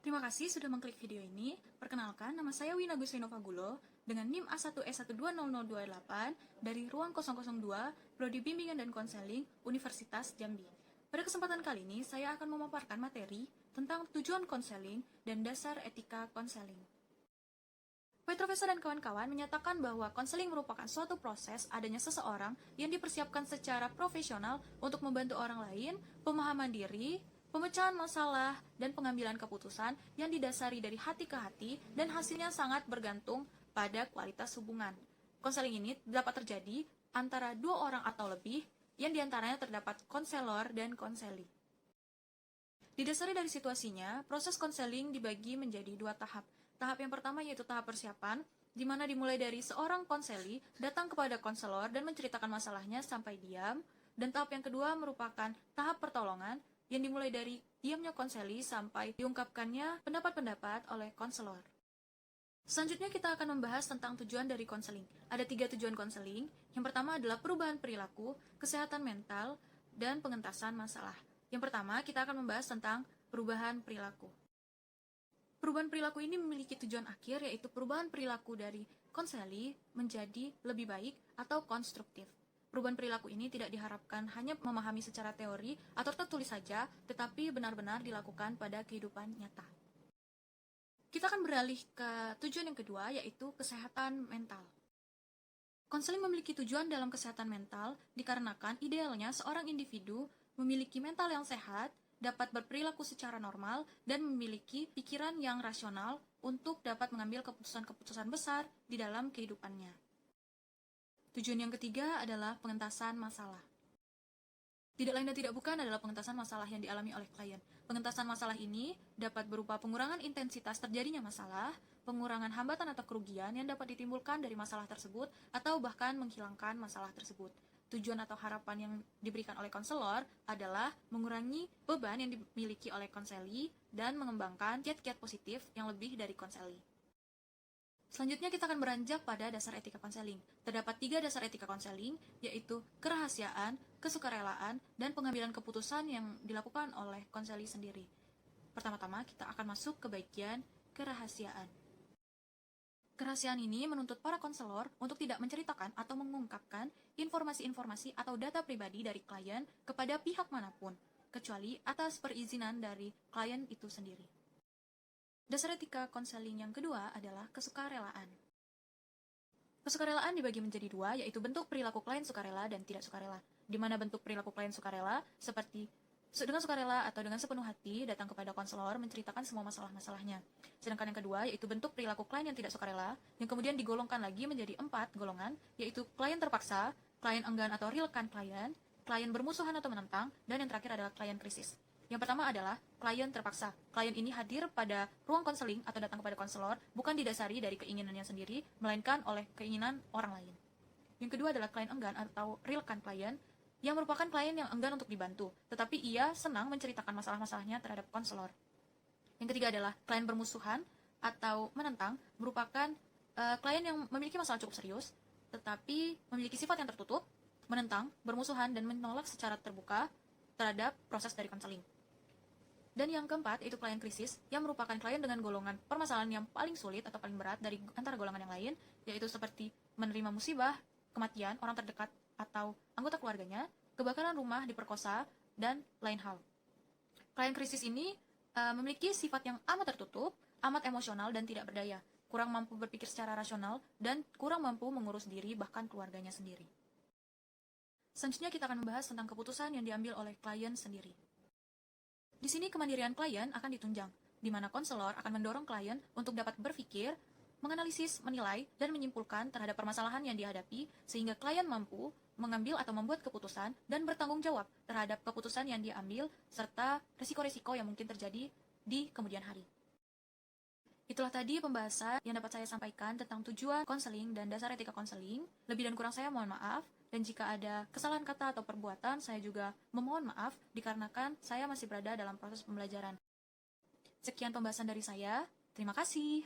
Terima kasih sudah mengklik video ini. Perkenalkan, nama saya Wina Gusrino Fagulo dengan NIM A1S12028 dari Ruang 002, Prodi Bimbingan dan Konseling, Universitas Jambi. Pada kesempatan kali ini, saya akan memaparkan materi tentang tujuan konseling dan dasar etika konseling. Pak Profesor dan kawan-kawan menyatakan bahwa konseling merupakan suatu proses adanya seseorang yang dipersiapkan secara profesional untuk membantu orang lain, pemahaman diri, pemecahan masalah, dan pengambilan keputusan yang didasari dari hati ke hati dan hasilnya sangat bergantung pada kualitas hubungan. Konseling ini dapat terjadi antara dua orang atau lebih, yang diantaranya terdapat konselor dan konseli. Didasari dari situasinya, proses konseling dibagi menjadi dua tahap. Tahap yang pertama yaitu tahap persiapan, di mana dimulai dari seorang konseli datang kepada konselor dan menceritakan masalahnya sampai diam, dan tahap yang kedua merupakan tahap pertolongan, yang dimulai dari diamnya konseli sampai diungkapkannya pendapat-pendapat oleh konselor. Selanjutnya kita akan membahas tentang tujuan dari konseling. Ada 3 tujuan konseling. Yang pertama adalah perubahan perilaku, kesehatan mental, dan pengentasan masalah. Yang pertama kita akan membahas tentang perubahan perilaku. Perubahan perilaku ini memiliki tujuan akhir, yaitu perubahan perilaku dari konseli menjadi lebih baik atau konstruktif. Perubahan perilaku ini tidak diharapkan hanya memahami secara teori atau tertulis saja, tetapi benar-benar dilakukan pada kehidupan nyata. Kita akan beralih ke tujuan yang kedua, yaitu kesehatan mental. Konseling memiliki tujuan dalam kesehatan mental dikarenakan idealnya seorang individu memiliki mental yang sehat, dapat berperilaku secara normal, dan memiliki pikiran yang rasional untuk dapat mengambil keputusan-keputusan besar di dalam kehidupannya. Tujuan yang ketiga adalah pengentasan masalah. Tidak lain dan tidak bukan adalah pengentasan masalah yang dialami oleh klien. Pengentasan masalah ini dapat berupa pengurangan intensitas terjadinya masalah, pengurangan hambatan atau kerugian yang dapat ditimbulkan dari masalah tersebut, atau bahkan menghilangkan masalah tersebut. Tujuan atau harapan yang diberikan oleh konselor adalah mengurangi beban yang dimiliki oleh konseli dan mengembangkan kiat-kiat positif yang lebih dari konseli. Selanjutnya kita akan beranjak pada dasar etika konseling. Terdapat 3 dasar etika konseling, yaitu kerahasiaan, kesukarelaan, dan pengambilan keputusan yang dilakukan oleh konseli sendiri. Pertama-tama kita akan masuk ke bagian kerahasiaan. Kerahasiaan ini menuntut para konselor untuk tidak menceritakan atau mengungkapkan informasi-informasi atau data pribadi dari klien kepada pihak manapun, kecuali atas perizinan dari klien itu sendiri. Dasar etika konseling yang kedua adalah kesukarelaan. Kesukarelaan dibagi menjadi 2, yaitu bentuk perilaku klien sukarela dan tidak sukarela. Di mana bentuk perilaku klien sukarela seperti dengan sukarela atau dengan sepenuh hati datang kepada konselor menceritakan semua masalah-masalahnya. Sedangkan yang kedua yaitu bentuk perilaku klien yang tidak sukarela, yang kemudian digolongkan lagi menjadi 4 golongan, yaitu klien terpaksa, klien enggan atau realkan klien, klien bermusuhan atau menentang, dan yang terakhir adalah klien krisis. Yang pertama adalah klien terpaksa. Klien ini hadir pada ruang konseling atau datang kepada konselor bukan didasari dari keinginannya sendiri, melainkan oleh keinginan orang lain. Yang kedua adalah klien enggan atau realkan klien, yang merupakan klien yang enggan untuk dibantu, tetapi ia senang menceritakan masalah-masalahnya terhadap konselor. Yang ketiga adalah klien bermusuhan atau menentang, merupakan klien yang memiliki masalah cukup serius, tetapi memiliki sifat yang tertutup, menentang, bermusuhan, dan menolak secara terbuka terhadap proses dari konseling. Dan yang keempat, yaitu klien krisis, yang merupakan klien dengan golongan permasalahan yang paling sulit atau paling berat dari antara golongan yang lain, yaitu seperti menerima musibah, kematian orang terdekat atau anggota keluarganya, kebakaran rumah, diperkosa, dan lain hal. Klien krisis ini memiliki sifat yang amat tertutup, amat emosional, dan tidak berdaya, kurang mampu berpikir secara rasional, dan kurang mampu mengurus diri bahkan keluarganya sendiri. Selanjutnya kita akan membahas tentang keputusan yang diambil oleh klien sendiri. Di sini kemandirian klien akan ditunjang, di mana konselor akan mendorong klien untuk dapat berpikir, menganalisis, menilai, dan menyimpulkan terhadap permasalahan yang dihadapi, sehingga klien mampu mengambil atau membuat keputusan dan bertanggung jawab terhadap keputusan yang diambil, serta risiko-risiko yang mungkin terjadi di kemudian hari. Itulah tadi pembahasan yang dapat saya sampaikan tentang tujuan konseling dan dasar etika konseling. Lebih dan kurang saya mohon maaf, dan jika ada kesalahan kata atau perbuatan, saya juga memohon maaf dikarenakan saya masih berada dalam proses pembelajaran. Sekian pembahasan dari saya, terima kasih.